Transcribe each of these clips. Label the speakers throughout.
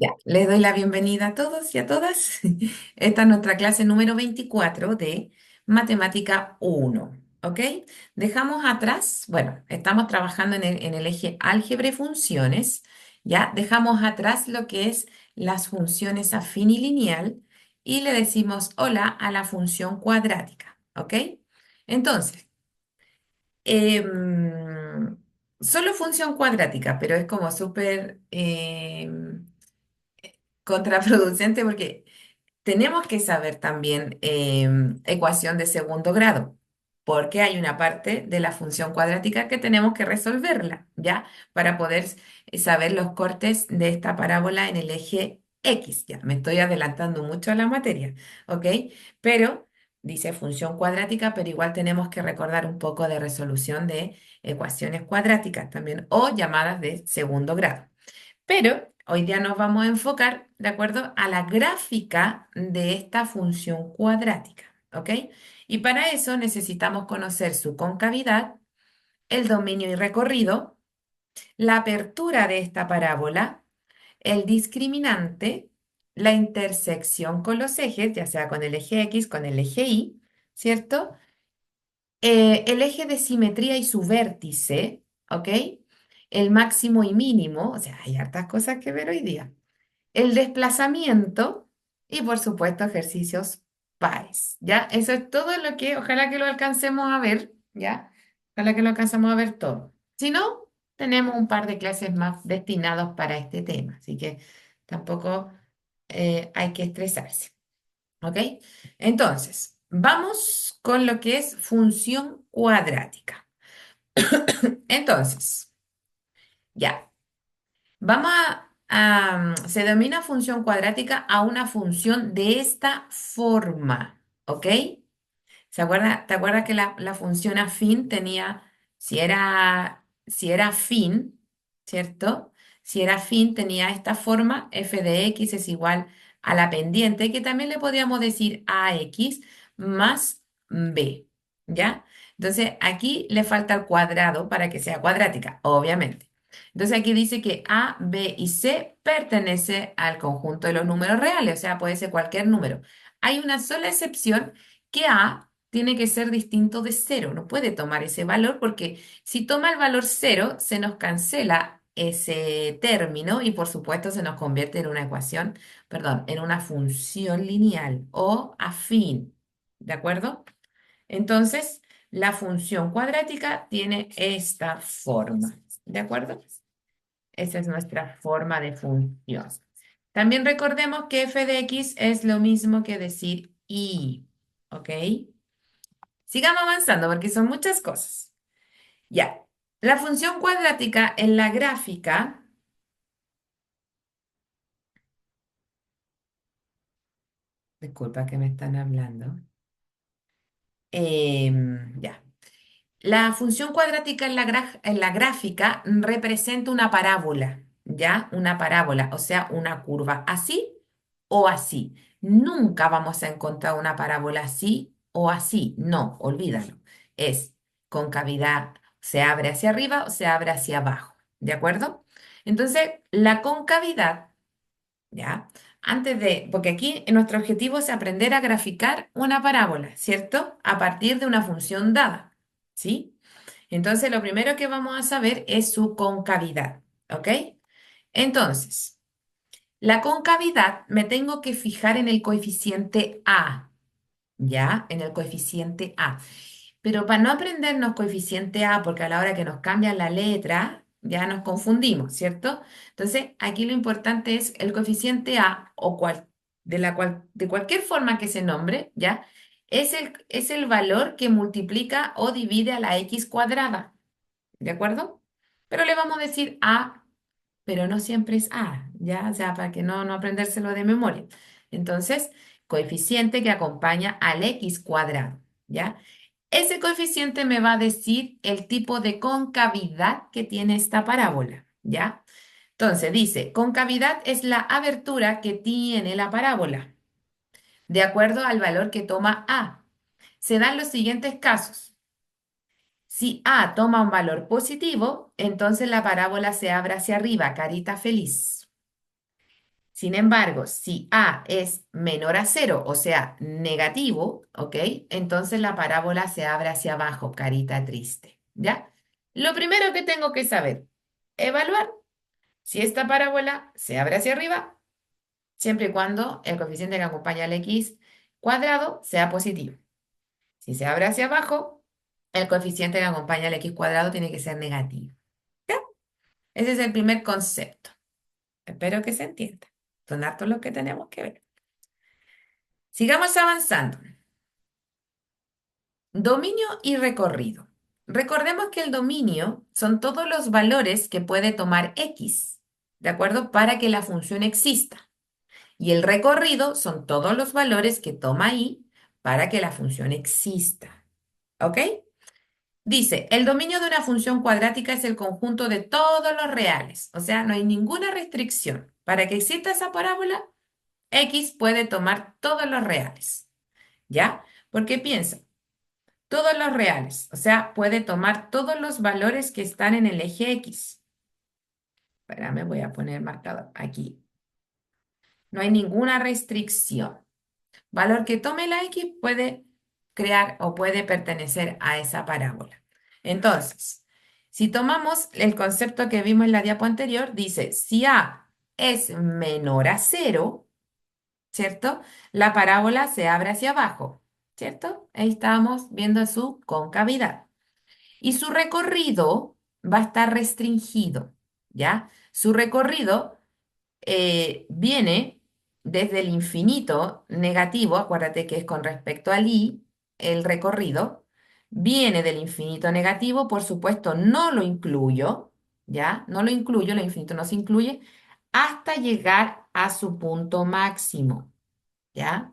Speaker 1: Ya, les doy la bienvenida a todos y a todas. Esta es nuestra clase número 24 de Matemática uno, ¿ok? Dejamos atrás, bueno, estamos trabajando en el eje álgebra y funciones, ya dejamos atrás lo que es las funciones afín y lineal y le decimos hola a la función cuadrática, ¿ok? Entonces, em, solo función cuadrática, pero es como súper contraproducente porque tenemos que saber también ecuación de segundo grado, porque hay una parte de la función cuadrática que tenemos que resolverla, ¿ya? Para poder saber los cortes de esta parábola en el eje X. Ya, me estoy adelantando mucho a la materia, ¿ok? Pero dice función cuadrática, pero igual tenemos que recordar un poco de resolución de ecuaciones cuadráticas también, o llamadas de segundo grado. Pero hoy día nos vamos a enfocar de acuerdo a la gráfica de esta función cuadrática, ¿ok? Y para eso necesitamos conocer su concavidad, el dominio y recorrido, la apertura de esta parábola, el discriminante, la intersección con los ejes, ya sea con el eje X, con el eje Y, ¿cierto? El eje de simetría y su vértice, ¿ok? El máximo y mínimo, o sea, hay hartas cosas que ver hoy día, el desplazamiento y por supuesto ejercicios pares, ¿ya? Eso es todo lo que, ojalá que lo alcancemos a ver, ¿ya? Ojalá que lo alcancemos a ver todo. Si no, tenemos un par de clases más destinados para este tema, así que tampoco hay que estresarse, ¿ok? Entonces, vamos con lo que es función cuadrática. Entonces, ya. Se denomina función cuadrática a una función de esta forma, ¿ok? ¿Te acuerdas que la función afín tenía, si era afín, ¿cierto? Si era afín tenía esta forma, f de x es igual a la pendiente, que también le podríamos decir ax más b, ¿ya? Entonces aquí le falta el cuadrado para que sea cuadrática, obviamente. Entonces aquí dice que A, B y C pertenece al conjunto de los números reales, o sea, puede ser cualquier número. Hay una sola excepción que A tiene que ser distinto de cero, no puede tomar ese valor porque si toma el valor cero se nos cancela ese término y por supuesto se nos convierte en una ecuación, perdón, en una función lineal o afín, ¿de acuerdo? Entonces, la función cuadrática tiene esta forma, ¿de acuerdo? Esa es nuestra forma de función. También recordemos que f de x es lo mismo que decir y, ¿ok? Sigamos avanzando porque son muchas cosas. Ya, la función cuadrática en la gráfica, disculpa que me están hablando. Ya. La función cuadrática en la gráfica representa una parábola, ¿ya? Una parábola, o sea, una curva así o así. Nunca vamos a encontrar una parábola así o así. No, olvídalo. Es concavidad, se abre hacia arriba o se abre hacia abajo, ¿de acuerdo? Entonces, la concavidad, ¿ya? Porque aquí nuestro objetivo es aprender a graficar una parábola, ¿cierto? A partir de una función dada, ¿sí? Entonces, lo primero que vamos a saber es su concavidad, ¿ok? Entonces, la concavidad me tengo que fijar en el coeficiente A, ¿ya? En el coeficiente A. Pero para no aprendernos coeficiente A, porque a la hora que nos cambian la letra, ya nos confundimos, ¿cierto? Entonces, aquí lo importante es el coeficiente A, de cualquier forma que se nombre, ¿ya? Es el valor que multiplica o divide a la x cuadrada, ¿de acuerdo? Pero le vamos a decir A, pero no siempre es A, ¿ya? O sea, para que no aprendérselo de memoria. Entonces, coeficiente que acompaña al x cuadrado, ¿ya? Ese coeficiente me va a decir el tipo de concavidad que tiene esta parábola, ¿ya? Entonces, dice, concavidad es la abertura que tiene la parábola, de acuerdo al valor que toma A. Se dan los siguientes casos. Si A toma un valor positivo, entonces la parábola se abre hacia arriba, carita feliz. Sin embargo, si A es menor a cero, o sea, negativo, ¿ok? Entonces la parábola se abre hacia abajo, carita triste, ¿ya? Lo primero que tengo que saber, evaluar si esta parábola se abre hacia arriba, siempre y cuando el coeficiente que acompaña al x cuadrado sea positivo. Si se abre hacia abajo, el coeficiente que acompaña al x cuadrado tiene que ser negativo. ¿Ya? Ese es el primer concepto. Espero que se entienda. Son hartos los que tenemos que ver. Sigamos avanzando. Dominio y recorrido. Recordemos que el dominio son todos los valores que puede tomar x, ¿de acuerdo? Para que la función exista. Y el recorrido son todos los valores que toma y para que la función exista. ¿Ok? Dice, el dominio de una función cuadrática es el conjunto de todos los reales. O sea, no hay ninguna restricción. Para que exista esa parábola, x puede tomar todos los reales. ¿Ya? Porque piensa, todos los reales. O sea, puede tomar todos los valores que están en el eje X. Espérame, voy a poner marcado aquí. No hay ninguna restricción. Valor que tome la X puede crear o puede pertenecer a esa parábola. Entonces, si tomamos el concepto que vimos en la diapo anterior, dice, si A es menor a cero, ¿cierto? La parábola se abre hacia abajo, ¿cierto? Ahí estamos viendo su concavidad. Y su recorrido va a estar restringido, ¿ya? Su recorrido viene desde el infinito negativo, acuérdate que es con respecto al i, el recorrido, viene del infinito negativo, por supuesto no lo incluyo, ¿ya? No lo incluyo, el infinito no se incluye, hasta llegar a su punto máximo, ¿ya?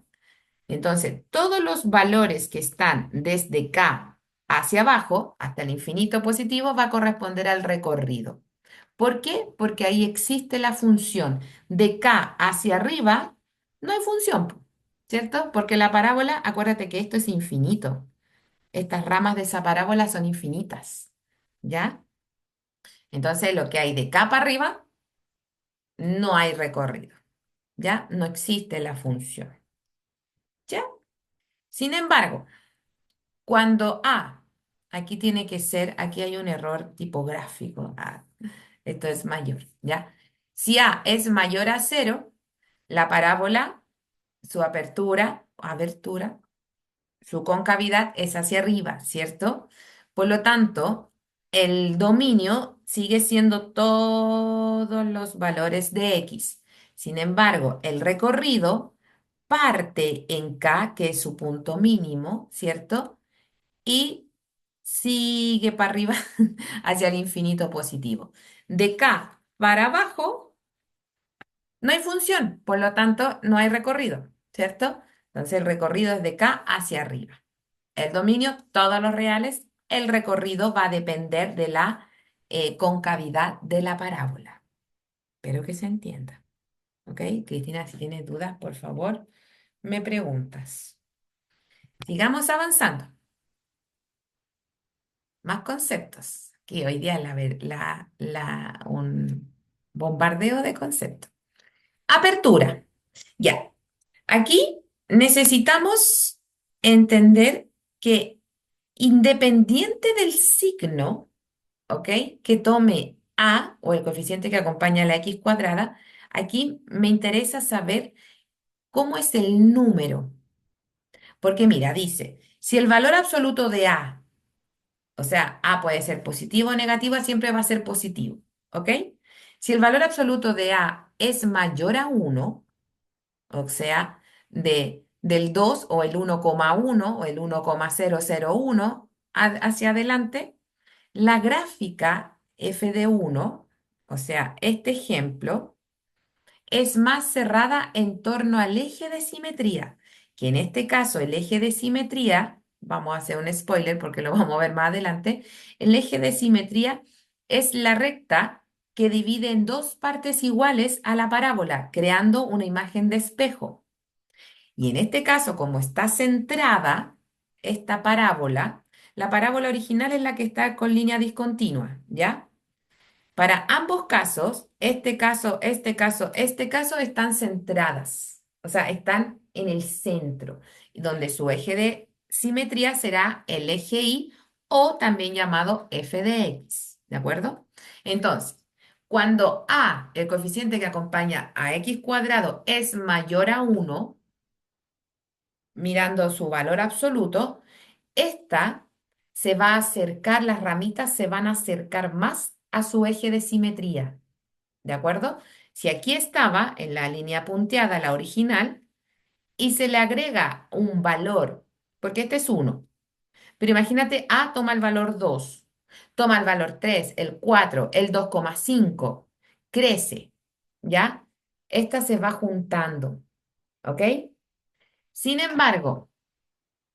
Speaker 1: Entonces, todos los valores que están desde K hacia abajo, hasta el infinito positivo, va a corresponder al recorrido. ¿Por qué? Porque ahí existe la función. De K hacia arriba, no hay función, ¿cierto? Porque la parábola, acuérdate que esto es infinito. Estas ramas de esa parábola son infinitas, ¿ya? Entonces, lo que hay de K para arriba, no hay recorrido, ¿ya? No existe la función, ¿ya? Sin embargo, cuando A, aquí tiene que ser, aquí hay un error tipográfico, esto es mayor, ¿ya? Si A es mayor a cero, la parábola, su abertura, su concavidad es hacia arriba, ¿cierto? Por lo tanto, el dominio sigue siendo todos los valores de X. Sin embargo, el recorrido parte en K, que es su punto mínimo, ¿cierto? Y sigue para arriba hacia el infinito positivo. De K para abajo no hay función, por lo tanto no hay recorrido, ¿cierto? Entonces el recorrido es de K hacia arriba. El dominio, todos los reales, el recorrido va a depender de la concavidad de la parábola. Espero que se entienda. ¿Ok? Cristina, si tienes dudas, por favor, me preguntas. Sigamos avanzando. Más conceptos, que hoy día un bombardeo de conceptos. Apertura. Ya, aquí necesitamos entender que independiente del signo, ¿ok? Que tome A o el coeficiente que acompaña a la x cuadrada, aquí me interesa saber cómo es el número. Porque mira, dice, si el valor absoluto de A, o sea, A puede ser positivo o negativo, siempre va a ser positivo, ¿ok? Si el valor absoluto de A es mayor a uno, o sea, del 2 o el 1,1 o el 1,001 hacia adelante, la gráfica f de uno, o sea, este ejemplo, es más cerrada en torno al eje de simetría, que en este caso el eje de simetría, vamos a hacer un spoiler porque lo vamos a ver más adelante, el eje de simetría es la recta que divide en dos partes iguales a la parábola, creando una imagen de espejo. Y en este caso, como está centrada esta parábola, la parábola original es la que está con línea discontinua, ¿ya? Para ambos casos, este caso, están centradas, o sea, están en el centro, donde su eje de simetría será el eje Y o también llamado f de x, ¿de acuerdo? Entonces, cuando a, el coeficiente que acompaña a x cuadrado, es mayor a 1, mirando su valor absoluto, esta se va a acercar, las ramitas se van a acercar más a su eje de simetría. ¿De acuerdo? Si aquí estaba en la línea punteada, la original, y se le agrega un valor, porque este es 1, pero imagínate, A toma el valor 2, toma el valor 3, el 4, el 2,5, crece, ¿ya? Esta se va juntando, ¿ok? Sin embargo,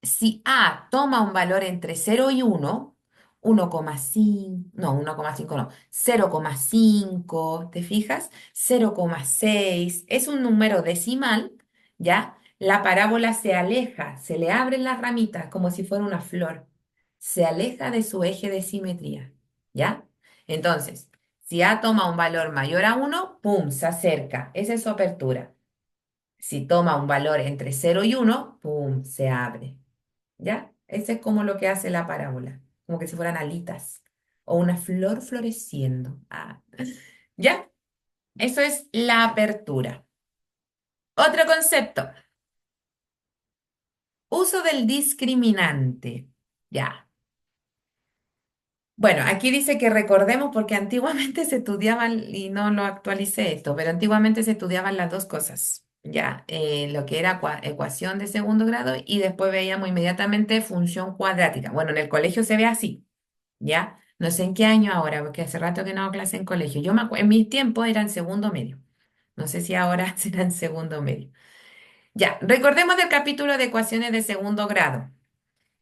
Speaker 1: si A toma un valor entre 0 y 1, 1,5, no, 1,5 no, 0,5, ¿te fijas? 0,6, es un número decimal, ¿ya? La parábola se aleja, se le abren las ramitas como si fuera una flor, se aleja de su eje de simetría, ¿ya? Entonces, si A toma un valor mayor a 1, ¡pum!, se acerca, esa es su apertura. Si toma un valor entre 0 y 1, ¡pum!, se abre. ¿Ya? Ese es como lo que hace la parábola, como que si fueran alitas o una flor floreciendo. Ah, ¿ya? Eso es la apertura. Otro concepto, uso del discriminante. Ya. Bueno, aquí dice que recordemos porque antiguamente se estudiaban, y no lo actualicé esto, pero antiguamente se estudiaban las dos cosas, ya, lo que era ecuación de segundo grado y después veíamos inmediatamente función cuadrática. Bueno, en el colegio se ve así. ¿Ya? No sé en qué año ahora, porque hace rato que no hago clase en colegio. Yo me acuerdo, en mis tiempos era en segundo medio. No sé si ahora será en segundo medio. Ya, recordemos del capítulo de ecuaciones de segundo grado,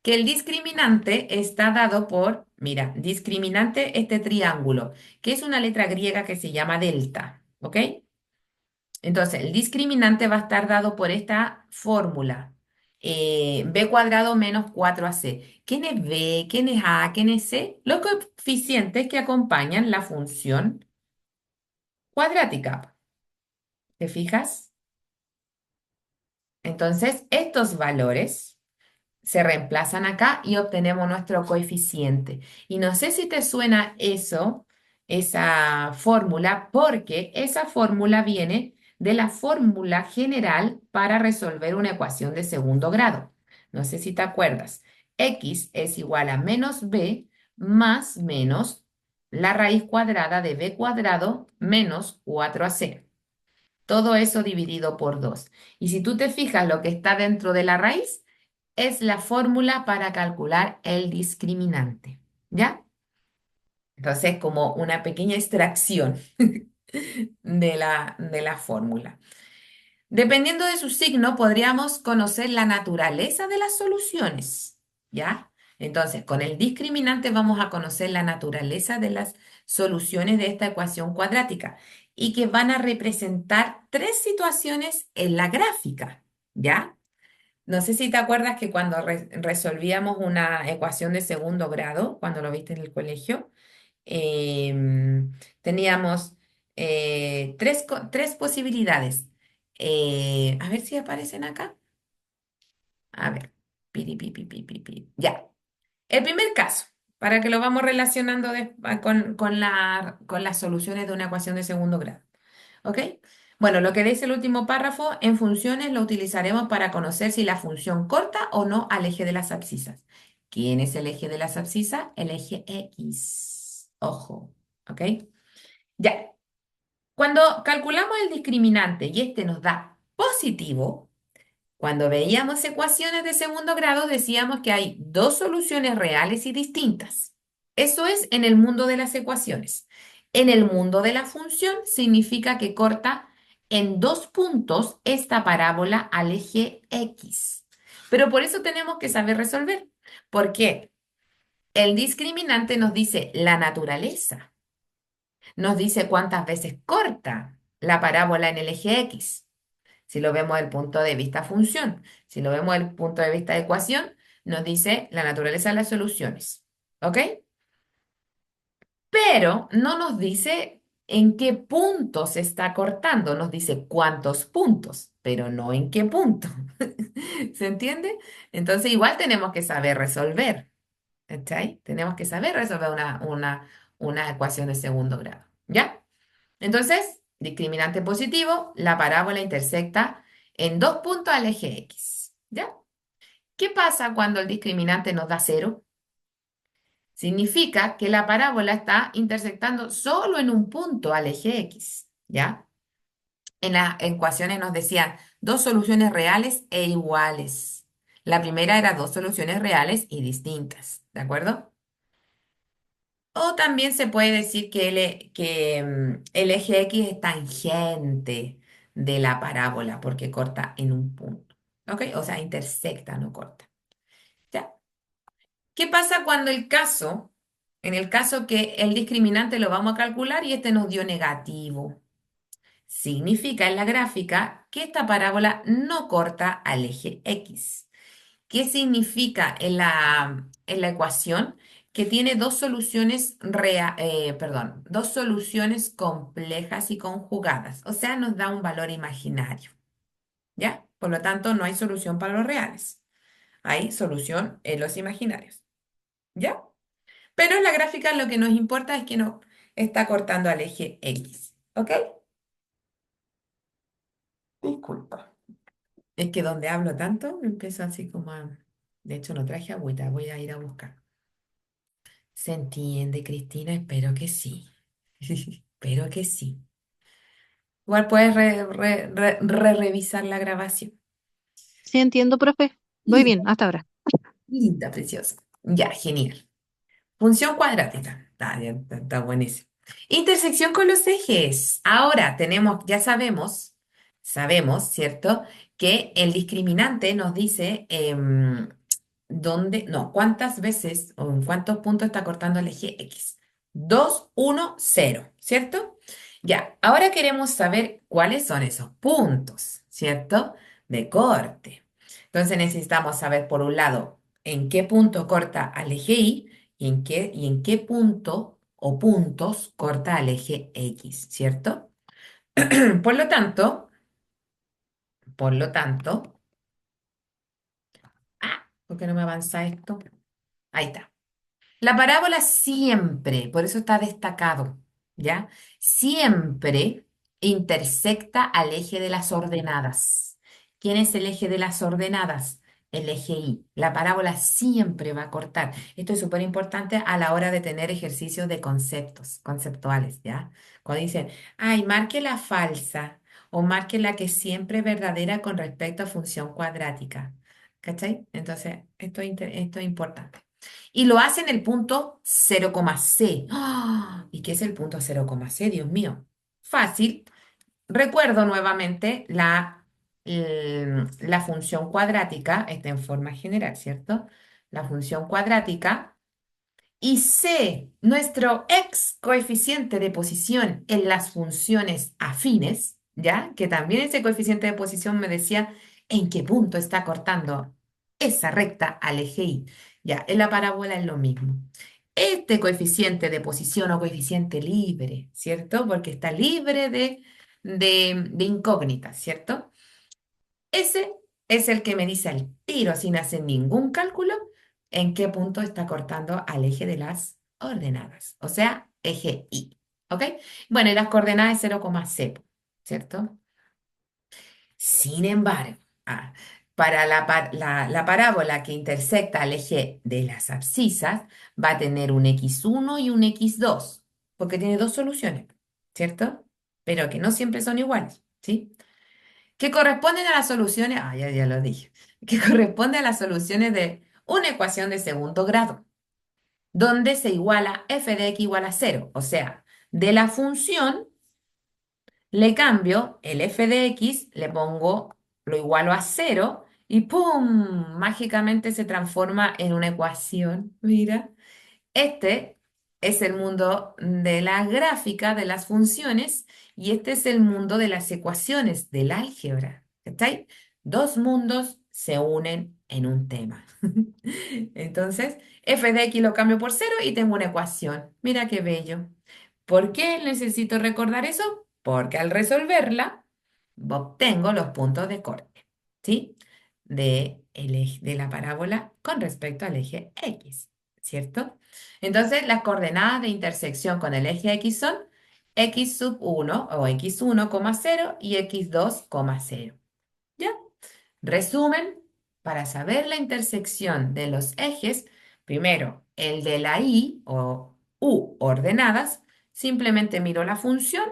Speaker 1: que el discriminante está dado por, mira, discriminante este triángulo, que es una letra griega que se llama delta, ¿ok? Entonces, el discriminante va a estar dado por esta fórmula. B cuadrado menos 4ac. ¿Quién es B? ¿Quién es A? ¿Quién es C? Los coeficientes que acompañan la función cuadrática. ¿Te fijas? Entonces, estos valores se reemplazan acá y obtenemos nuestro coeficiente. Y no sé si te suena eso, esa fórmula, porque esa fórmula viene de la fórmula general para resolver una ecuación de segundo grado. No sé si te acuerdas. X es igual a menos b más menos la raíz cuadrada de b cuadrado menos 4ac. Todo eso dividido por 2. Y si tú te fijas lo que está dentro de la raíz, es la fórmula para calcular el discriminante, ¿ya? Entonces, como una pequeña extracción de la fórmula. Dependiendo de su signo, podríamos conocer la naturaleza de las soluciones, ¿ya? Entonces, con el discriminante vamos a conocer la naturaleza de las soluciones de esta ecuación cuadrática y que van a representar tres situaciones en la gráfica, ¿ya? No sé si te acuerdas que cuando resolvíamos una ecuación de segundo grado, cuando lo viste en el colegio, teníamos tres posibilidades. A ver si aparecen acá. A ver. Piri, pi, pi, pi, pi, pi. Ya. El primer caso, para que lo vamos relacionando con las soluciones de una ecuación de segundo grado. ¿Ok? Bueno, lo que dice el último párrafo, en funciones lo utilizaremos para conocer si la función corta o no al eje de las abscisas. ¿Quién es el eje de las abscisas? El eje X. Ojo, ¿ok? Ya. Cuando calculamos el discriminante y este nos da positivo, cuando veíamos ecuaciones de segundo grado decíamos que hay dos soluciones reales y distintas. Eso es en el mundo de las ecuaciones. En el mundo de la función significa que corta en dos puntos esta parábola al eje X. Pero por eso tenemos que saber resolver. ¿Por qué? El discriminante nos dice la naturaleza, nos dice cuántas veces corta la parábola en el eje X. Si lo vemos desde el punto de vista función, si lo vemos desde el punto de vista de ecuación, nos dice la naturaleza de las soluciones. ¿Ok? pero no nos dice en qué punto se está cortando, nos dice cuántos puntos, pero no en qué punto. ¿Se entiende? Entonces igual tenemos que saber resolver, ¿cachai? Tenemos que saber resolver una ecuación de segundo grado, ¿ya? Entonces, discriminante positivo, la parábola intersecta en dos puntos al eje X, ¿ya? ¿Qué pasa cuando el discriminante nos da cero? Significa que la parábola está intersectando solo en un punto al eje X, ¿ya? En las ecuaciones nos decían dos soluciones reales e iguales. La primera era dos soluciones reales y distintas, ¿de acuerdo? O también se puede decir que el eje X es tangente de la parábola porque corta en un punto, ¿ok? O sea, intersecta, no corta. ¿Ya? ¿Qué pasa cuando en el caso que el discriminante lo vamos a calcular y este nos dio negativo? Significa en la gráfica que esta parábola no corta al eje X. ¿Qué significa en la ecuación? Que tiene dos soluciones, perdón, dos soluciones complejas y conjugadas, o sea, nos da un valor imaginario, ¿ya? Por lo tanto, no hay solución para los reales, hay solución en los imaginarios, ¿ya? Pero en la gráfica lo que nos importa es que no está cortando al eje X, ¿ok? Disculpa. Es que donde hablo tanto, me empiezo así como a... De hecho, no traje agüita, voy a ir a buscar. ¿Se entiende, Cristina? Espero que sí. Espero que sí. Igual puedes revisar la grabación.
Speaker 2: Sí, entiendo, profe. Voy
Speaker 1: Linda,
Speaker 2: bien, hasta ahora.
Speaker 1: linda, preciosa. Ya, genial. Función cuadrática. Está, ya, está buenísimo. Intersección con los ejes. Ahora tenemos, ya sabemos, ¿cierto? Que el discriminante nos dice dónde, no, cuántas veces o en cuántos puntos está cortando el eje X. 2, 1, 0, ¿cierto? Ya, ahora queremos saber cuáles son esos puntos, ¿cierto? De corte. Entonces necesitamos saber, por un lado, en qué punto corta al eje Y y en qué punto o puntos corta al eje X, ¿cierto? Por lo tanto, por lo tanto, ¿por qué no me avanza esto? Ahí está. La parábola siempre, por eso está destacado, ¿ya? Siempre intersecta al eje de las ordenadas. ¿Quién es el eje de las ordenadas? El eje Y. La parábola siempre va a cortar. Esto es súper importante a la hora de tener ejercicios de conceptos, conceptuales, ¿ya? Cuando dicen, ay, marque la falsa o marque la que siempre es verdadera con respecto a función cuadrática. ¿Cachai? Entonces, esto es importante. Y lo hace en el punto 0,c. ¡Ah! ¿Y qué es el punto 0,c? Dios mío. Fácil. Recuerdo nuevamente la función cuadrática, está en forma general, ¿cierto? La función cuadrática y C, nuestro ex coeficiente de posición en las funciones afines, ¿ya? Que también ese coeficiente de posición me decía en qué punto está cortando esa recta al eje Y. Ya, en la parábola es lo mismo. Este coeficiente de posición o coeficiente libre, ¿cierto? Porque está libre de incógnitas, ¿cierto? Ese es el que me dice al tiro, sin hacer ningún cálculo, en qué punto está cortando al eje de las ordenadas, o sea, eje Y. ¿Ok? Bueno, y las coordenadas es 0,c, ¿cierto? Sin embargo, para la parábola que intersecta al eje de las abscisas, va a tener un x1 y un x2, porque tiene dos soluciones, ¿cierto? Pero que no siempre son iguales, ¿sí? Que corresponden a las soluciones, ya lo dije, que corresponde a las soluciones de una ecuación de segundo grado, donde se iguala f de x igual a cero. O sea, de la función le cambio el f de x, le pongo, lo igualo a cero y ¡pum! Mágicamente se transforma en una ecuación. Mira, este es el mundo de la gráfica de las funciones y este es el mundo de las ecuaciones del álgebra. ¿Estáis? Dos mundos se unen en un tema. Entonces, f de x lo cambio por cero y tengo una ecuación. Mira qué bello. ¿Por qué necesito recordar eso? Porque al resolverla, obtengo los puntos de corte, ¿sí? De la parábola con respecto al eje X, ¿cierto? Entonces, las coordenadas de intersección con el eje X son x sub 1 o x1, 0 y x2, 0. ¿Ya? Resumen, para saber la intersección de los ejes, primero, el de la y o u ordenadas, simplemente miro la función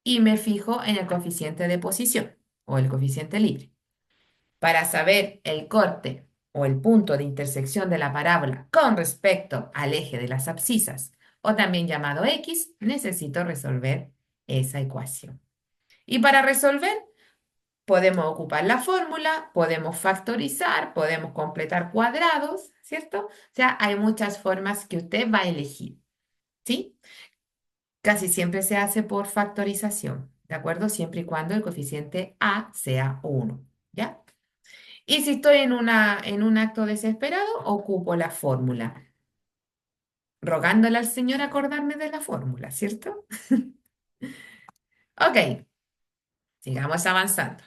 Speaker 1: y me fijo en el coeficiente de posición o el coeficiente libre. Para saber el corte o el punto de intersección de la parábola con respecto al eje de las abscisas, o también llamado X, necesito resolver esa ecuación. Y para resolver, podemos ocupar la fórmula, podemos factorizar, podemos completar cuadrados, ¿cierto? O sea, hay muchas formas que usted va a elegir, ¿sí? Casi siempre se hace por factorización, ¿de acuerdo? Siempre y cuando el coeficiente A sea 1, ¿ya? Y si estoy en un acto desesperado, ocupo la fórmula, rogándole al Señor acordarme de la fórmula, ¿cierto? Ok, sigamos avanzando.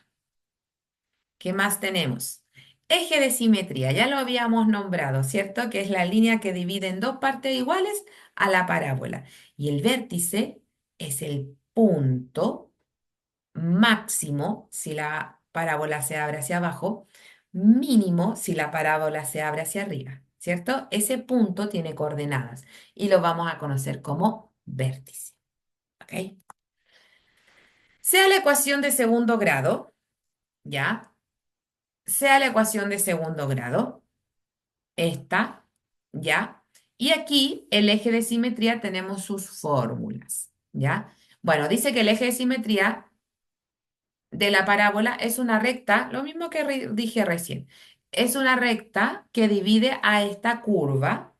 Speaker 1: ¿Qué más tenemos? Eje de simetría, ya lo habíamos nombrado, ¿cierto? Que es la línea que divide en dos partes iguales a la parábola. Y el vértice es el punto máximo si la parábola se abre hacia abajo, mínimo si la parábola se abre hacia arriba, ¿cierto? Ese punto tiene coordenadas y lo vamos a conocer como vértice, ¿ok? Sea la ecuación de segundo grado, ¿ya? Sea la ecuación de segundo grado, esta, ¿ya? Y aquí el eje de simetría tenemos sus fórmulas, ¿ya? Bueno, dice que el eje de simetría de la parábola es una recta, lo mismo que dije recién, es una recta que divide a esta curva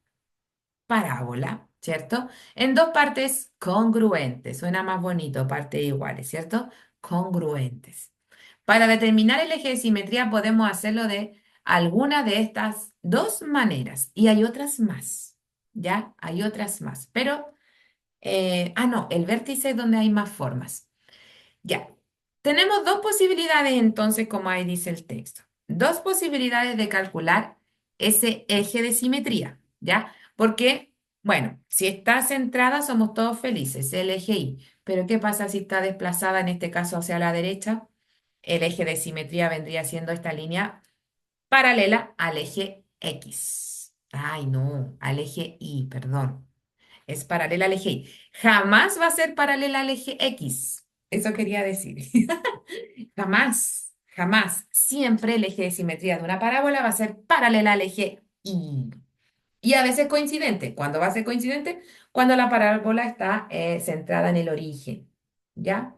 Speaker 1: parábola, ¿cierto? En dos partes congruentes, suena más bonito, partes iguales, ¿cierto? Congruentes. Para determinar el eje de simetría podemos hacerlo de alguna de estas dos maneras y hay otras más, ¿ya? Hay otras más, pero, no, el vértice es donde hay más formas. Ya, tenemos dos posibilidades entonces, como ahí dice el texto. Dos posibilidades de calcular ese eje de simetría, ¿ya? Porque, bueno, si está centrada somos todos felices, el eje Y. Pero ¿qué pasa si está desplazada, en este caso hacia la derecha? El eje de simetría vendría siendo esta línea paralela al eje X. Ay, no, al eje Y, perdón. Es paralela al eje Y. Jamás va a ser paralela al eje X. Eso quería decir. Jamás, jamás. Siempre el eje de simetría de una parábola va a ser paralela al eje Y. Y a veces coincidente. ¿Cuándo va a ser coincidente? Cuando la parábola está centrada en el origen. ¿Ya?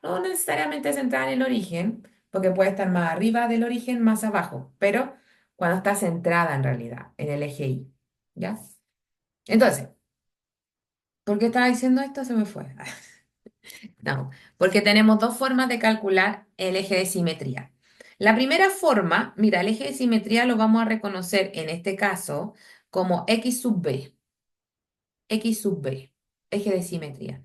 Speaker 1: No necesariamente centrada en el origen, porque puede estar más arriba del origen, más abajo, pero cuando está centrada en realidad en el eje Y. ¿Ya? Entonces, ¿por qué estaba diciendo esto? Se me fue. No, porque tenemos dos formas de calcular el eje de simetría. La primera forma, mira, el eje de simetría lo vamos a reconocer en este caso como x sub b, x sub b, eje de simetría.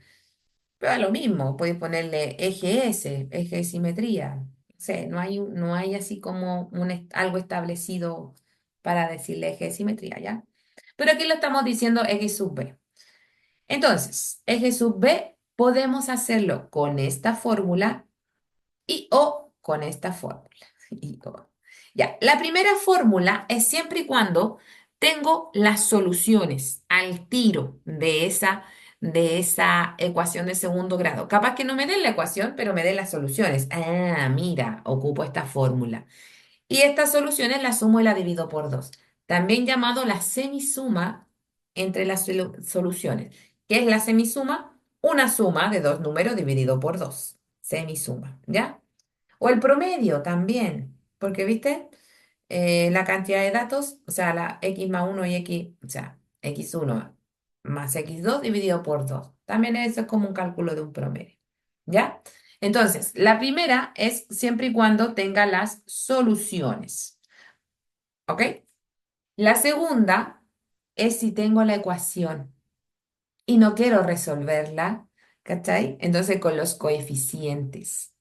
Speaker 1: Pero es lo mismo, puedes ponerle eje S, eje de simetría. O sea, no hay así como algo establecido para decirle eje de simetría, ¿ya? Pero aquí lo estamos diciendo x sub b. Entonces, eje sub b podemos hacerlo con esta fórmula y o con esta fórmula. Y o. Ya, la primera fórmula es siempre y cuando tengo las soluciones al tiro de esa ecuación de segundo grado. Capaz que no me den la ecuación, pero me den las soluciones. Ah, mira, ocupo esta fórmula. Y estas soluciones las sumo y las divido por dos. También llamado la semisuma entre las soluciones. ¿Qué es la semisuma? Una suma de dos números dividido por dos. Semisuma, ¿ya? O el promedio también, porque, ¿viste? La cantidad de datos, o sea, la x más uno y x, o sea, x1 más x2 dividido por 2. También eso es como un cálculo de un promedio, ¿ya? Entonces, la primera es siempre y cuando tenga las soluciones, ¿ok? La segunda es si tengo la ecuación y no quiero resolverla, ¿cachai? Entonces con los coeficientes.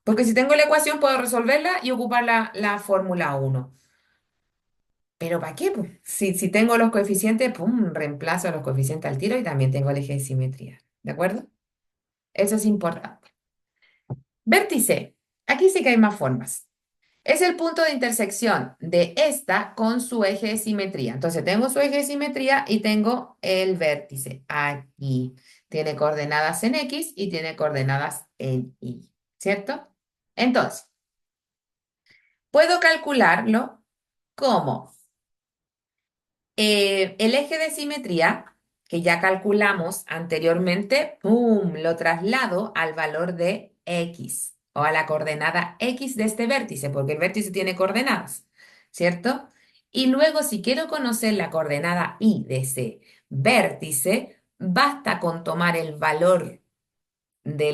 Speaker 1: Porque si tengo la ecuación puedo resolverla y ocupar la fórmula uno. Pero ¿para qué, po? Si tengo los coeficientes, pum, reemplazo los coeficientes al tiro y también tengo el eje de simetría. ¿De acuerdo? Eso es importante. Vértice. Aquí sí que hay más formas. Es el punto de intersección de esta con su eje de simetría. Entonces tengo su eje de simetría y tengo el vértice aquí. Tiene coordenadas en X y tiene coordenadas en Y, ¿cierto? Entonces, puedo calcularlo como el eje de simetría, que ya calculamos anteriormente, ¡pum! Lo traslado al valor de X o a la coordenada X de este vértice, porque el vértice tiene coordenadas, ¿cierto? Y luego, si quiero conocer la coordenada Y de ese vértice, basta con tomar el valor de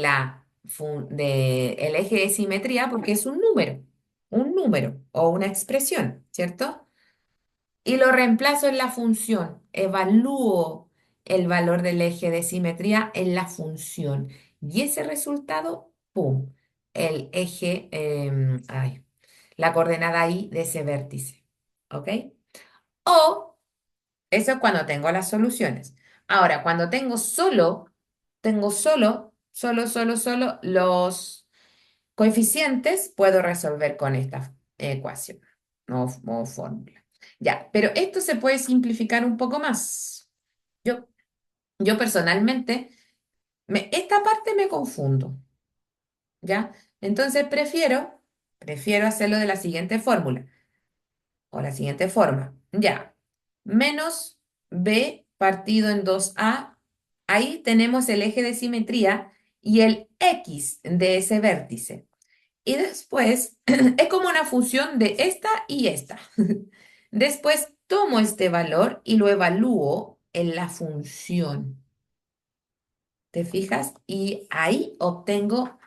Speaker 1: el eje de simetría, porque es un número o una expresión, ¿cierto? Y lo reemplazo en la función. Evalúo el valor del eje de simetría en la función. Y ese resultado, ¡pum! El eje, la coordenada Y de ese vértice. ¿Ok? O eso es cuando tengo las soluciones. Ahora, cuando tengo solo los coeficientes, puedo resolver con esta ecuación o fórmula. Ya, pero esto se puede simplificar un poco más. Yo, yo personalmente, esta parte me confundo, ¿ya? Entonces prefiero hacerlo de la siguiente fórmula o la siguiente forma. Ya, menos b partido en 2a. Ahí tenemos el eje de simetría y el x de ese vértice. Y después es como una fusión de esta y esta. Después tomo este valor y lo evalúo en la función. ¿Te fijas? Y ahí obtengo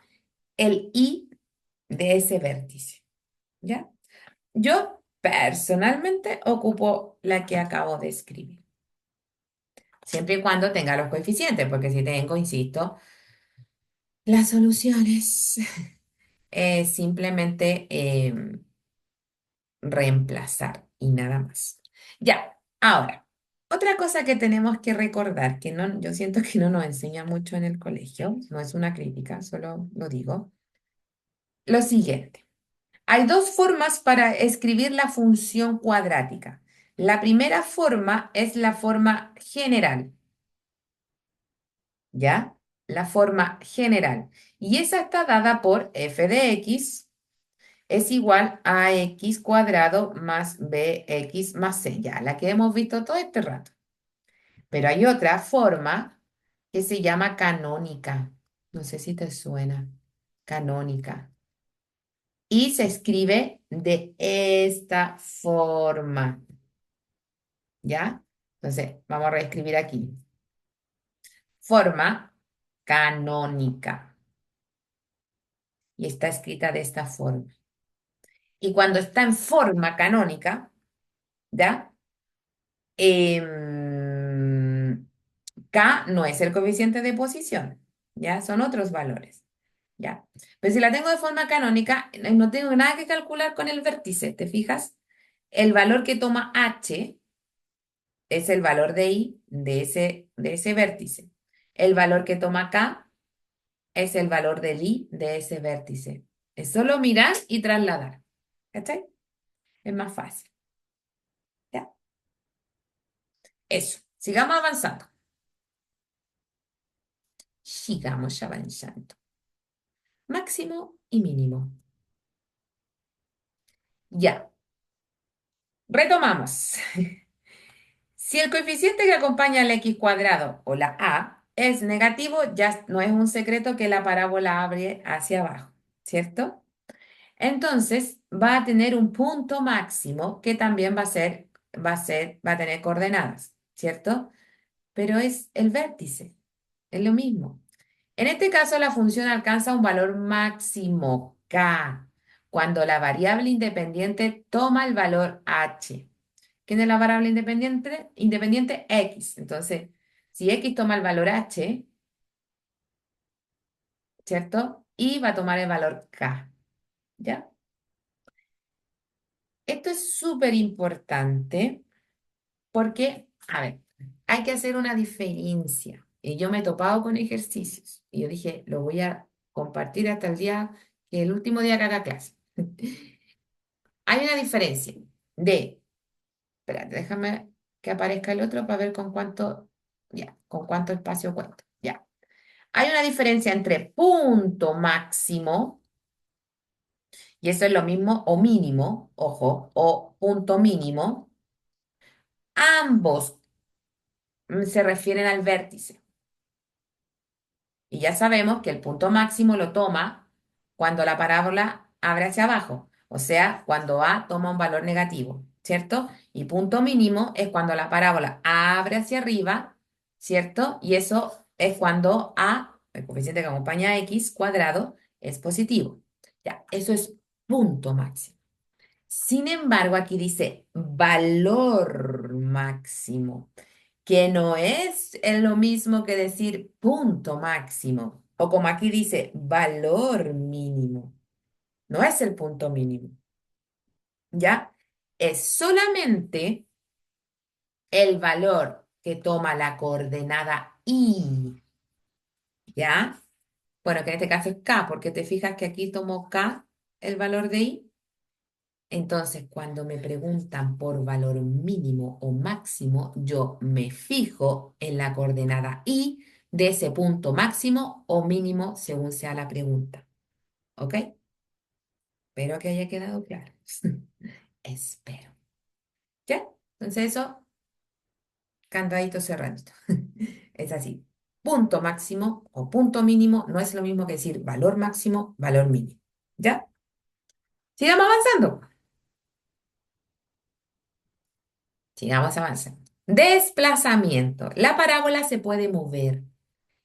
Speaker 1: el y de ese vértice. ¿Ya? Yo personalmente ocupo la que acabo de escribir. Siempre y cuando tenga los coeficientes, porque si tengo, insisto, las soluciones, simplemente reemplazar y nada más. Ya, ahora, otra cosa que tenemos que recordar, que no, yo siento que no nos enseña mucho en el colegio, no es una crítica, solo lo digo, lo siguiente. Hay dos formas para escribir la función cuadrática. La primera forma es la forma general, ¿ya? La forma general. Y esa está dada por f de x es igual a x cuadrado más bx más c, ya, la que hemos visto todo este rato. Pero hay otra forma que se llama canónica. No sé si te suena. Canónica. Y se escribe de esta forma, ¿ya? Entonces, vamos a reescribir aquí. Forma canónica. Y está escrita de esta forma. Y cuando está en forma canónica, ¿ya? Em, K no es el coeficiente de posición, ¿ya? Son otros valores, ¿ya? Pero si la tengo de forma canónica, no tengo nada que calcular con el vértice, ¿te fijas? El valor que toma H es el valor de I de ese vértice. El valor que toma K es el valor del I de ese vértice. Es solo mirar y trasladar, ¿cachai? Es más fácil, ¿ya? Eso, sigamos avanzando. Sigamos avanzando. Máximo y mínimo. Ya, retomamos. Si el coeficiente que acompaña al x cuadrado o la a es negativo, ya no es un secreto que la parábola abre hacia abajo, ¿cierto? Entonces va a tener un punto máximo que también va a tener coordenadas, ¿cierto? Pero es el vértice, es lo mismo. En este caso, la función alcanza un valor máximo k cuando la variable independiente toma el valor h. ¿Quién es la variable independiente? Independiente x. Entonces, si x toma el valor h, ¿cierto? Y va a tomar el valor k, ¿ya? Esto es súper importante porque, a ver, hay que hacer una diferencia. Y yo me he topado con ejercicios y yo dije, lo voy a compartir hasta el día, que el último día que haga clase. Hay una diferencia de, espérate, déjame que aparezca el otro para ver con cuánto, ya, con cuánto espacio cuento. Ya. Hay una diferencia entre punto máximo, y eso es lo mismo, o mínimo, ojo, o punto mínimo. Ambos se refieren al vértice. Y ya sabemos que el punto máximo lo toma cuando la parábola abre hacia abajo, o sea, cuando A toma un valor negativo, ¿cierto? Y punto mínimo es cuando la parábola abre hacia arriba, ¿cierto? Y eso es cuando A, el coeficiente que acompaña a X cuadrado, es positivo. Ya, eso es punto máximo. Sin embargo, aquí dice valor máximo, que no es lo mismo que decir punto máximo, o como aquí dice valor mínimo, no es el punto mínimo, ¿ya? Es solamente el valor que toma la coordenada y, ¿ya? Bueno, que en este caso es k, porque te fijas que aquí tomo k, el valor de y. Entonces, cuando me preguntan por valor mínimo o máximo, yo me fijo en la coordenada y de ese punto máximo o mínimo según sea la pregunta. ¿Ok? Espero que haya quedado claro. Espero. ¿Ya? Entonces eso, candadito cerradito. Es así. Punto máximo o punto mínimo no es lo mismo que decir valor máximo, valor mínimo. ¿Ya? Sigamos avanzando. Sigamos avanzando. Desplazamiento. La parábola se puede mover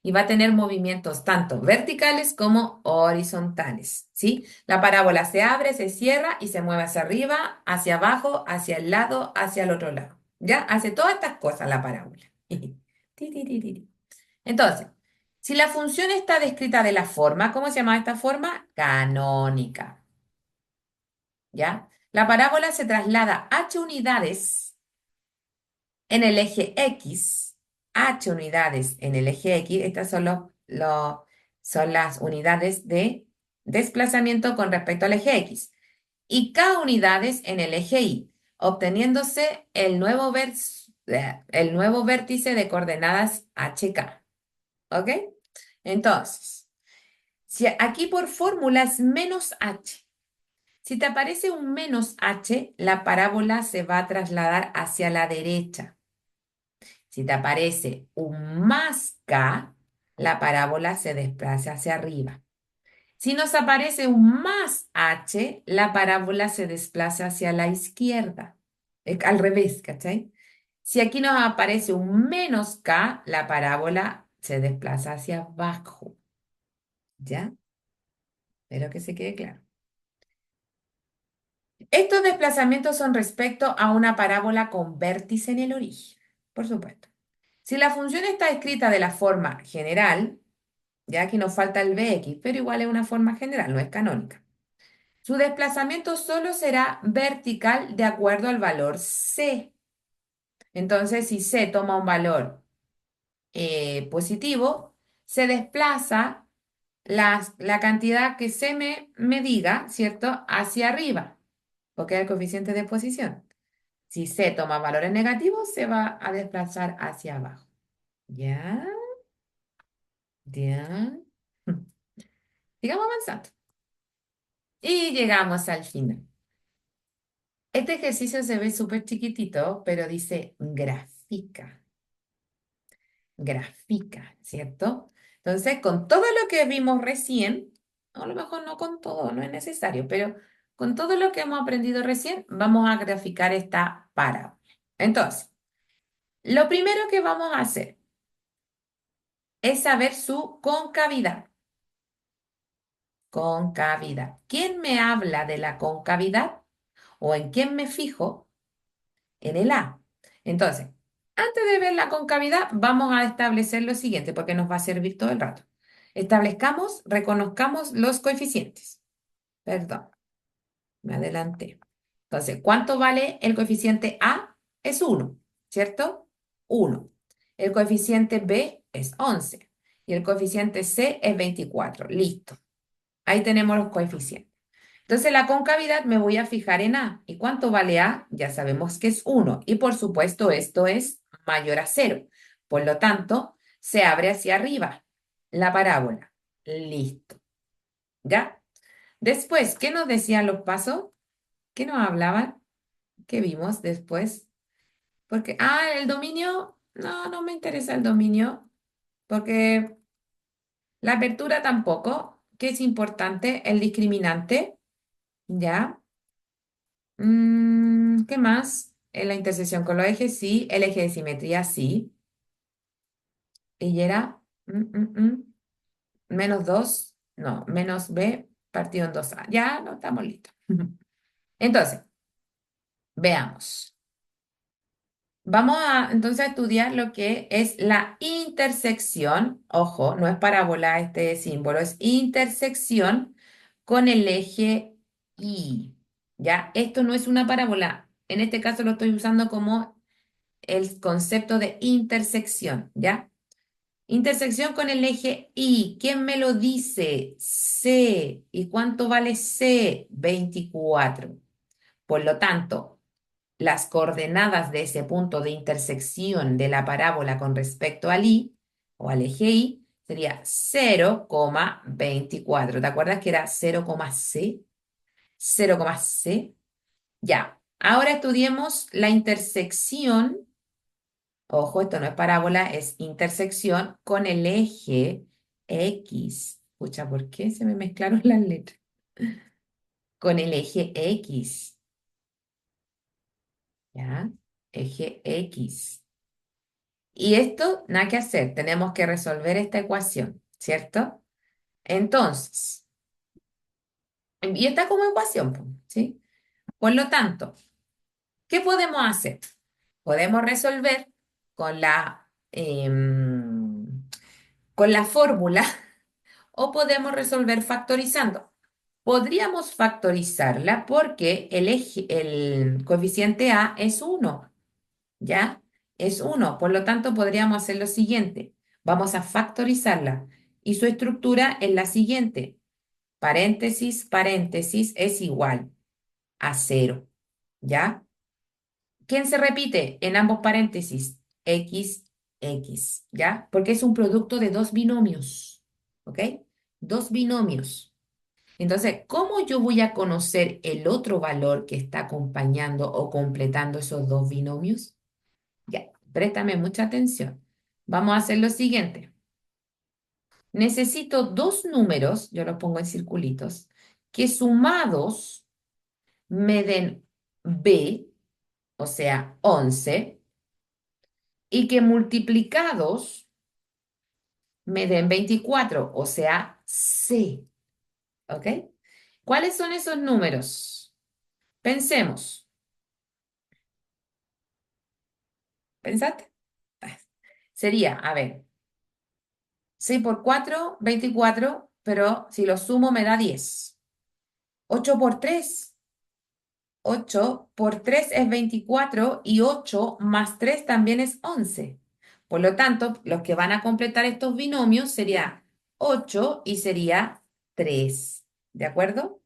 Speaker 1: y va a tener movimientos tanto verticales como horizontales, ¿sí? La parábola se abre, se cierra y se mueve hacia arriba, hacia abajo, hacia el lado, hacia el otro lado. ¿Ya? Hace todas estas cosas la parábola. Ti, ti, ti, ti, ti. Entonces, si la función está descrita de la forma, ¿cómo se llama esta forma? Canónica. ¿Ya? La parábola se traslada h unidades en el eje X, H unidades en el eje X, estas son, son las unidades de desplazamiento con respecto al eje X, y K unidades en el eje Y, obteniéndose el nuevo vértice de coordenadas HK. ¿Ok? Entonces, si aquí por fórmula es menos H. Si te aparece un menos H, la parábola se va a trasladar hacia la derecha. Si te aparece un más k, la parábola se desplaza hacia arriba. Si nos aparece un más h, la parábola se desplaza hacia la izquierda. Al revés, ¿cachai? Si aquí nos aparece un menos k, la parábola se desplaza hacia abajo. ¿Ya? Espero que se quede claro. Estos desplazamientos son respecto a una parábola con vértice en el origen, por supuesto. Si la función está escrita de la forma general, ya aquí nos falta el Bx, pero igual es una forma general, no es canónica. Su desplazamiento solo será vertical de acuerdo al valor c. Entonces, si c toma un valor positivo, se desplaza la cantidad que c me diga, ¿cierto? Hacia arriba, porque es el coeficiente de posición. Si c toma valores negativos, se va a desplazar hacia abajo. ¿Ya? ¿Ya? Sigamos avanzando. Y llegamos al final. Este ejercicio se ve súper chiquitito, pero dice grafica, grafica, ¿cierto? Entonces, con todo lo que vimos recién, a lo mejor no con todo, no es necesario, pero con todo lo que hemos aprendido recién, vamos a graficar esta parábola. Entonces, lo primero que vamos a hacer, es saber su concavidad. Concavidad. ¿Quién me habla de la concavidad? ¿O en quién me fijo? En el A. Entonces, antes de ver la concavidad, vamos a establecer lo siguiente, porque nos va a servir todo el rato. Establezcamos, reconozcamos los coeficientes. Perdón, me adelanté. Entonces, ¿cuánto vale el coeficiente A? Es 1, ¿cierto? 1. El coeficiente B es 11 y el coeficiente C es 24. Listo. Ahí tenemos los coeficientes. Entonces, la concavidad me voy a fijar en A. ¿Y cuánto vale A? Ya sabemos que es 1. Y por supuesto, esto es mayor a 0. Por lo tanto, se abre hacia arriba la parábola. Listo. ¿Ya? Después, ¿qué nos decían los pasos? ¿Qué nos hablaban? ¿Qué vimos después? Porque, el dominio, no, no me interesa el dominio, porque la apertura tampoco, que es importante, el discriminante, ¿ya? ¿Qué más? La intersección con los ejes, sí. El eje de simetría, sí. Y era menos 2 no, menos b partido en 2a. Ya no estamos listos. Entonces, veamos. Vamos a entonces a estudiar lo que es la intersección. Ojo, no es parábola este símbolo, es intersección con el eje Y. ¿Ya? Esto no es una parábola. En este caso lo estoy usando como el concepto de intersección, ¿ya? Intersección con el eje Y. ¿Quién me lo dice? C. ¿Y cuánto vale C? 24. Por lo tanto, las coordenadas de ese punto de intersección de la parábola con respecto al I o al eje Y sería 0,24. ¿Te acuerdas que era 0,C? 0,C. Ya. Ahora estudiemos la intersección. Ojo, esto no es parábola, es intersección con el eje X. Escucha, ¿por qué se me mezclaron las letras? Con el eje X, ¿ya? Eje X. Y esto, nada que hacer, tenemos que resolver esta ecuación, ¿cierto? Entonces, y está como ecuación, po, ¿sí? Por lo tanto, ¿qué podemos hacer? Podemos resolver con con la fórmula o podemos resolver factorizando. Podríamos factorizarla porque el coeficiente A es 1, ¿ya? Es 1. Por lo tanto, podríamos hacer lo siguiente. Vamos a factorizarla y su estructura es la siguiente. Paréntesis, paréntesis es igual a 0, ¿ya? ¿Quién se repite en ambos paréntesis? X, X, ¿ya? Porque es un producto de dos binomios, ¿ok? Dos binomios. Entonces, ¿cómo yo voy a conocer el otro valor que está acompañando o completando esos dos binomios? Ya, préstame mucha atención. Vamos a hacer lo siguiente. Necesito dos números, yo los pongo en circulitos, que sumados me den B, o sea, 11, y que multiplicados me den 24, o sea, C. ¿Ok? ¿Cuáles son esos números? Pensemos. ¿Pensaste? Sería, a ver, 6 por 4, 24, pero si lo sumo me da 10. 8 por 3, 8 por 3 es 24 y 8 más 3 también es 11. Por lo tanto, los que van a completar estos binomios sería 8 y sería 3. ¿De acuerdo?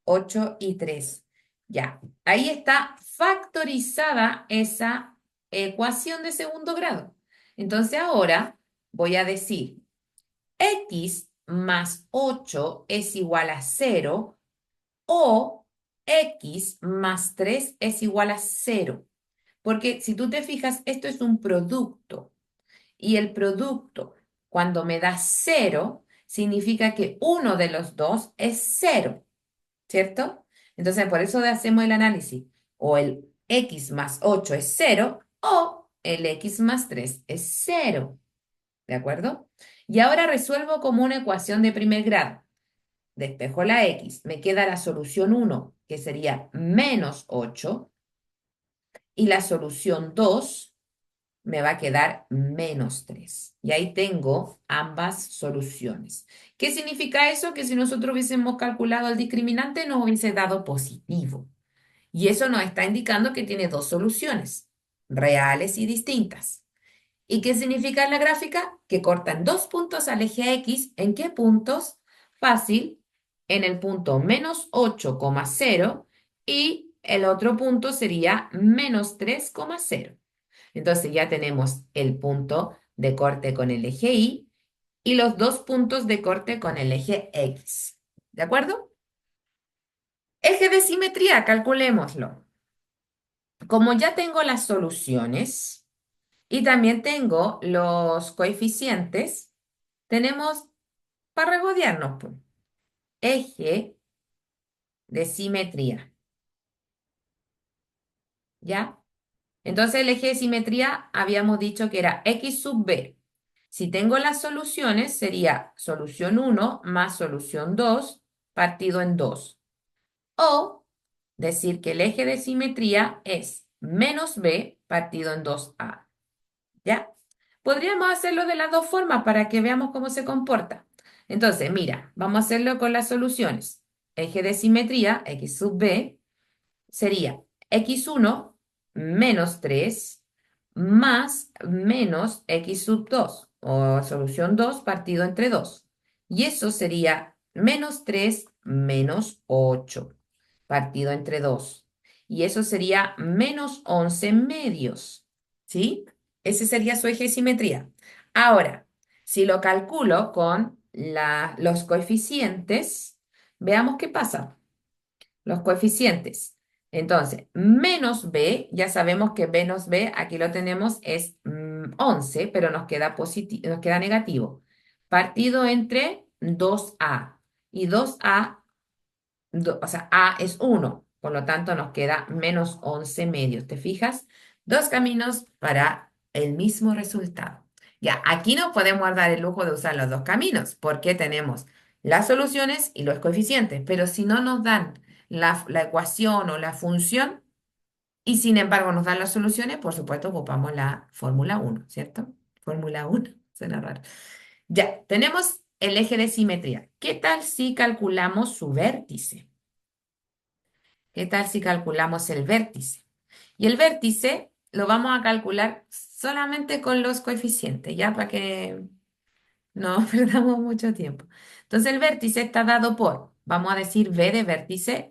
Speaker 1: 8 y 3. Ya, ahí está factorizada esa ecuación de segundo grado. Entonces ahora voy a decir x más 8 es igual a 0 o x más 3 es igual a 0. Porque si tú te fijas, esto es un producto y el producto, cuando me da 0, significa que uno de los dos es 0, ¿cierto? Entonces, por eso hacemos el análisis. O el x más 8 es 0 o el x más 3 es 0. ¿De acuerdo? Y ahora resuelvo como una ecuación de primer grado. Despejo la x, me queda la solución uno, que sería -8, y la solución 2 me va a quedar -3. Y ahí tengo ambas soluciones. ¿Qué significa eso? Que si nosotros hubiésemos calculado el discriminante, nos hubiese dado positivo. Y eso nos está indicando que tiene dos soluciones, reales y distintas. ¿Y qué significa en la gráfica? Que cortan dos puntos al eje X. ¿En qué puntos? Fácil, en el punto -8,0 y el otro punto sería -3,0. Entonces ya tenemos el punto de corte con el eje Y y los dos puntos de corte con el eje X. ¿De acuerdo? Eje de simetría, calculémoslo. Como ya tengo las soluciones y también tengo los coeficientes, tenemos para regodearnos, pues, eje de simetría, ¿ya? Entonces el eje de simetría habíamos dicho que era x sub b. Si tengo las soluciones, sería solución uno más solución 2 partido en 2. O decir que el eje de simetría es menos b partido en 2a. ¿Ya? Podríamos hacerlo de las dos formas para que veamos cómo se comporta. Entonces, mira, vamos a hacerlo con las soluciones. Eje de simetría, x sub b, sería x1 menos 3 más menos x sub 2 o solución 2 partido entre 2. Y eso sería menos 3 menos 8 partido entre 2. Y eso sería menos 11 medios. ¿Sí? Ese sería su eje de simetría. Ahora, si lo calculo con los coeficientes, veamos qué pasa. Los coeficientes. Entonces, menos b, ya sabemos que menos b, aquí lo tenemos, es 11, pero nos queda nos queda negativo. Partido entre 2a. Y 2a, o sea, a es 1, por lo tanto nos queda menos 11 medios. ¿Te fijas? Dos caminos para el mismo resultado. Ya, aquí no podemos dar el lujo de usar los dos caminos, porque tenemos las soluciones y los coeficientes, pero si no nos dan la ecuación o la función, y sin embargo nos dan las soluciones, por supuesto ocupamos la fórmula uno, ¿cierto? Fórmula uno, suena raro. Ya, tenemos el eje de simetría. ¿Qué tal si calculamos su vértice? ¿Qué tal si calculamos el vértice? Y el vértice lo vamos a calcular solamente con los coeficientes, ya para que no perdamos mucho tiempo. Entonces el vértice está dado por, vamos a decir, b de vértice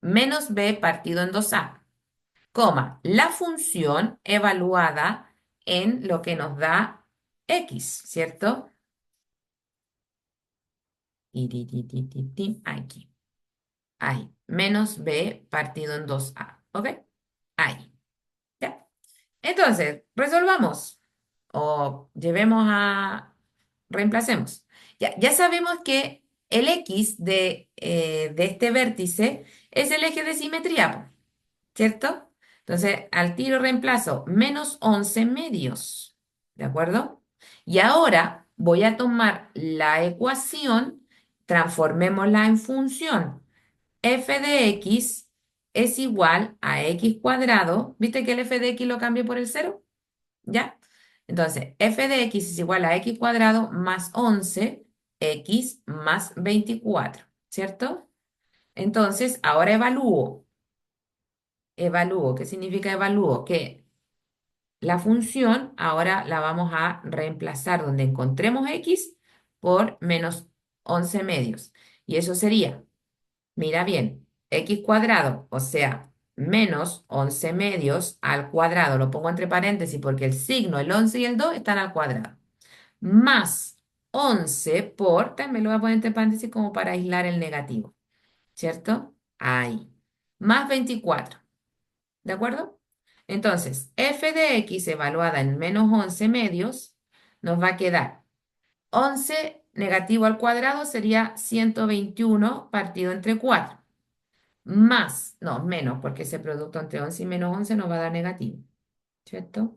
Speaker 1: menos b partido en 2a, coma, la función evaluada en lo que nos da x, ¿cierto? Aquí, ahí, menos b partido en 2a, ¿ok? Ahí, ¿ya? Entonces, resolvamos o reemplacemos. Ya sabemos que el x de este vértice es el eje de simetría, po, ¿cierto? Entonces, al tiro reemplazo menos 11 medios, ¿de acuerdo? Y ahora voy a tomar la ecuación, transformémosla en función. F de x es igual a x cuadrado. ¿Viste que el f de x lo cambié por el cero? ¿Ya? Entonces, f de x es igual a x cuadrado más 11 x más 24, ¿cierto? Entonces, ahora evalúo. Evalúo. ¿Qué significa evalúo? Que la función ahora la vamos a reemplazar donde encontremos x por menos 11 medios. Y eso sería, mira bien, x cuadrado, o sea, menos 11 medios al cuadrado, lo pongo entre paréntesis porque el signo, el 11 y el 2 están al cuadrado, más 11 por, también lo voy a poner entre paréntesis como para aislar el negativo, ¿cierto? Ahí, más 24. ¿De acuerdo? Entonces, f de x evaluada en menos 11 medios nos va a quedar 11 negativo al cuadrado sería 121 partido entre 4. Más, no, menos, porque ese producto entre 11 y menos 11 nos va a dar negativo, ¿cierto?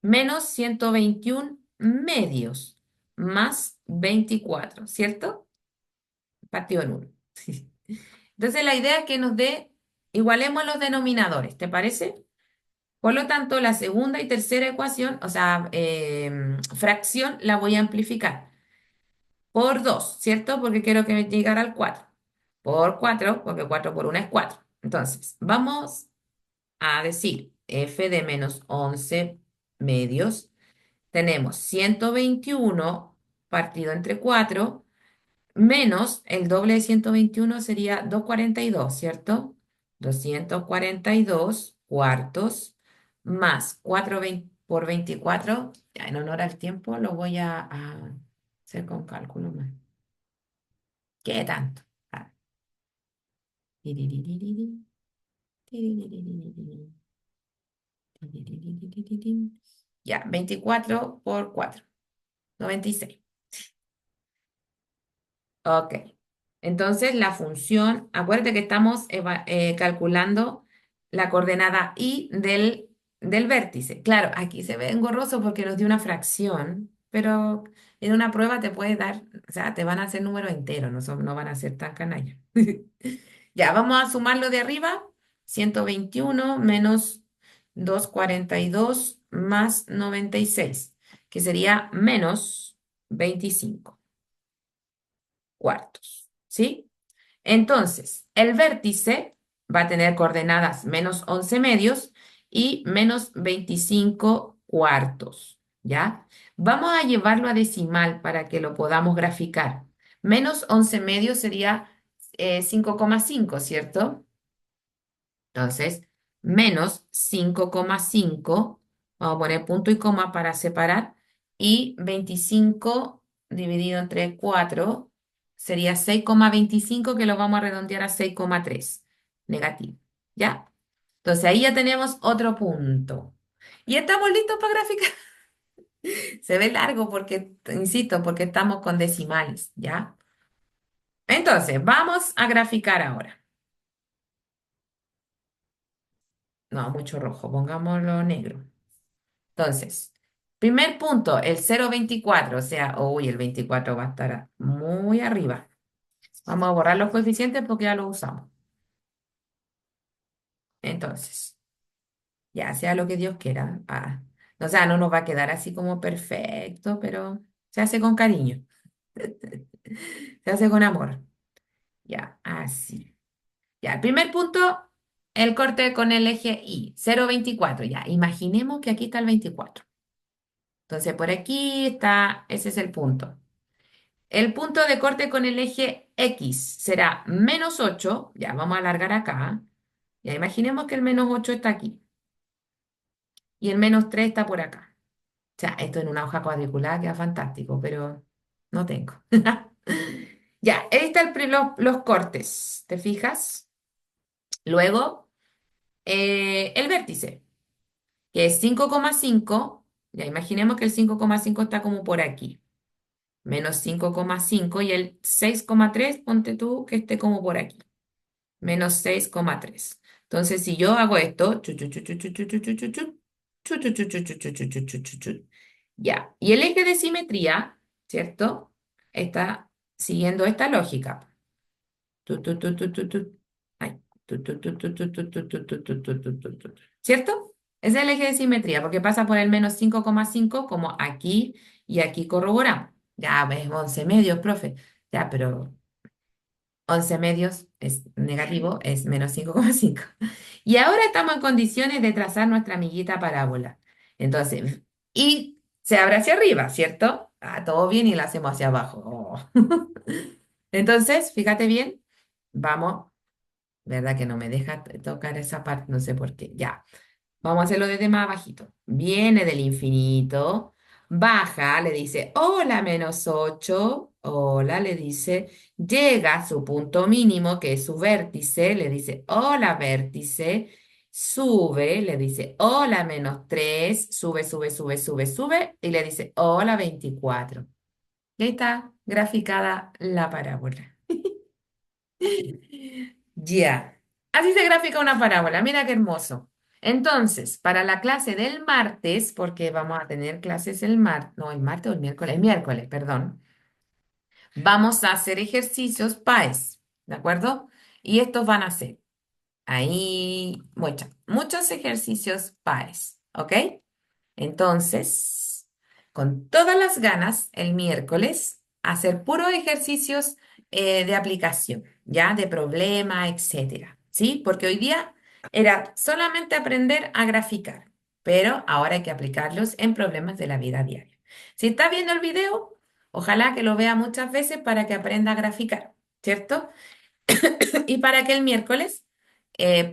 Speaker 1: menos 121 medios más 24, ¿cierto? Partido en uno. Entonces la idea es que nos dé, igualemos los denominadores, ¿te parece? Por lo tanto, la segunda y tercera ecuación, o sea, fracción, la voy a amplificar por 2, ¿cierto? Porque quiero que me llegara al 4. Por 4, porque 4 por 1 es 4. Entonces, vamos a decir f de menos 11 medios. Tenemos 121 partido entre 4 menos el doble de 121 sería 242, ¿cierto? 242 cuartos más 4 por 24. Ya, en honor al tiempo lo voy a hacer con cálculo más. ¿Qué tanto? Ah, tiriririri, tiriririri, tiriririri. Ya, 24 por 4, 96. Ok. Entonces la función, acuérdate que estamos calculando la coordenada y del vértice. Claro, aquí se ve engorroso porque nos dio una fracción, pero en una prueba te puede dar, o sea, te van a hacer números enteros, no van a ser tan canallas. Ya, vamos a sumarlo de arriba. 121 menos 242 más 96, que sería menos 25 cuartos, ¿sí? Entonces, el vértice va a tener coordenadas menos 11 medios y menos 25 cuartos, ¿ya? Vamos a llevarlo a decimal para que lo podamos graficar. Menos 11 medios sería 5,5, ¿cierto? Entonces, menos 5,5, vamos a poner punto y coma para separar, y 25 dividido entre 4 sería 6,25 que lo vamos a redondear a 6,3 negativo, ¿ya? Entonces ahí ya tenemos otro punto. Y estamos listos para graficar. Se ve largo porque, insisto, porque estamos con decimales, ¿ya? Entonces, vamos a graficar ahora. No, mucho rojo, pongámoslo negro. Entonces, primer punto, el 0,24, o sea, uy, el 24 va a estar muy arriba. Vamos a borrar los coeficientes porque ya lo usamos. Entonces, ya sea lo que Dios quiera. O sea, no nos va a quedar así como perfecto, pero se hace con cariño, se hace con amor. Ya, así. Ya, el primer punto, el corte con el eje Y, 0,24. Ya, imaginemos que aquí está el 24. Entonces, por aquí está, ese es el punto. El punto de corte con el eje X será menos 8. Ya, vamos a alargar acá. Ya, imaginemos que el menos 8 está aquí y el menos 3 está por acá. O sea, esto en una hoja cuadriculada queda fantástico, pero no tengo. Ya, ahí están los cortes, ¿te fijas? Luego, el vértice, que es 5,5. Ya, imaginemos que el 5,5 está como por aquí. Menos 5,5 y el 6,3 ponte tú que esté como por aquí. Menos 6,3. Entonces, si yo hago esto, ya. Y el eje de simetría, ¿cierto? Está siguiendo esta lógica. Tu, tu, tu, tu, tu, tu. Ay. ¿Cierto? Ese es el eje de simetría, porque pasa por el menos 5,5 como aquí y aquí corroboramos. Ya, ves, 11 medios, profe. Ya, pero 11 medios es negativo, es menos 5,5. Y ahora estamos en condiciones de trazar nuestra amiguita parábola. Entonces, y se abre hacia arriba, ¿cierto? Todo bien y la hacemos hacia abajo. Oh. Entonces, fíjate bien, vamos, ¿verdad que no me deja tocar esa parte? No sé por qué. Ya. Vamos a hacerlo desde más abajito. Viene del infinito, baja, le dice, hola -8, hola, le dice, llega a su punto mínimo, que es su vértice, le dice, hola vértice, sube, le dice, hola -3, sube, sube, sube, sube, sube, y le dice, hola 24. Y ahí está graficada la parábola. Ya. Así se grafica una parábola. Mira qué hermoso. Entonces, para la clase del martes, porque vamos a tener clases el martes, no, el martes o el miércoles, perdón, vamos a hacer ejercicios PAES, ¿de acuerdo? Y estos van a ser ahí muchos ejercicios PAES, ¿ok? Entonces, con todas las ganas, el miércoles, hacer puros ejercicios de aplicación, ¿ya? De problema, etcétera, ¿sí? Porque hoy día era solamente aprender a graficar, pero ahora hay que aplicarlos en problemas de la vida diaria. Si está viendo el video, ojalá que lo vea muchas veces para que aprenda a graficar, ¿cierto? Y para que el miércoles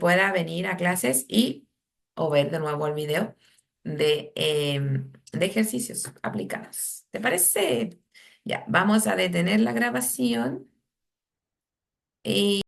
Speaker 1: pueda venir a clases y o ver de nuevo el video de ejercicios aplicados. ¿Te parece? Ya, vamos a detener la grabación. Y